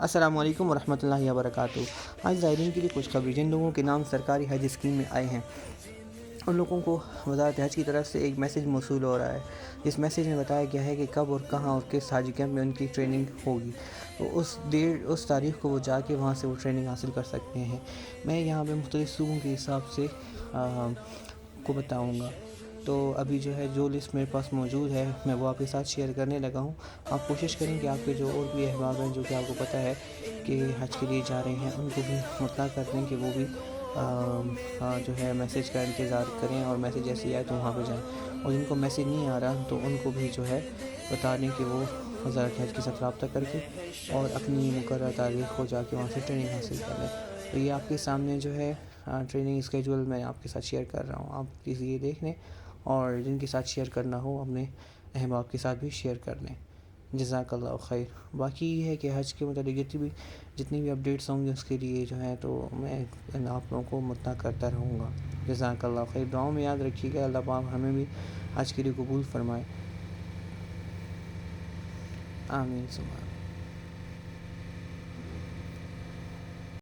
السلام علیکم ورحمۃ اللہ وبرکاتہ۔ آج زائرین کے لیے کچھ خبریں۔ جن لوگوں کے نام سرکاری حج اسکیم میں آئے ہیں ان لوگوں کو وزارت حج کی طرف سے ایک میسیج موصول ہو رہا ہے۔ اس میسیج میں بتایا گیا ہے کہ کب اور کہاں اور کس حج کیمپ میں ان کی ٹریننگ ہوگی، تو اس تاریخ کو وہ جا کے وہاں سے وہ ٹریننگ حاصل کر سکتے ہیں۔ میں یہاں پہ مختلف صوبوں کے حساب سے کو بتاؤں گا۔ تو ابھی جو لسٹ میرے پاس موجود ہے میں وہ آپ کے ساتھ شیئر کرنے لگا ہوں۔ آپ کوشش کریں کہ آپ کے جو اور بھی احباب ہیں جو کہ آپ کو پتہ ہے کہ حج کے لیے جا رہے ہیں ان کو بھی مطلع کر دیں کہ وہ بھی میسیج کا انتظار کریں، اور میسیج ایسے آئے تو وہاں پہ جائیں، اور جن کو میسیج نہیں آ رہا تو ان کو بھی بتا دیں کہ وہ وزارت حج کے ساتھ رابطہ کر کے اور اپنی مقررہ تاریخ کو جا کے وہاں سے ٹریننگ حاصل کر لیں۔ تو یہ آپ کے سامنے ٹریننگ اسکیجول میں آپ کے ساتھ شیئر کر رہا ہوں، آپ پلیز یہ دیکھ لیں، اور جن کے ساتھ شیئر کرنا ہو اپنے احباب کے ساتھ بھی شیئر کر لیں۔ جزاک اللہ خیر۔ باقی یہ ہے کہ حج کے متعلق جتنی بھی اپڈیٹس ہوں گی اس کے لیے تو میں آپ لوگوں کو مطلع کرتا رہوں گا۔ جزاک اللہ خیر۔ دعاؤں میں یاد رکھیے گا، اللہ پاک ہمیں بھی حج کے لیے قبول فرمائے۔ آمین ثم آمین۔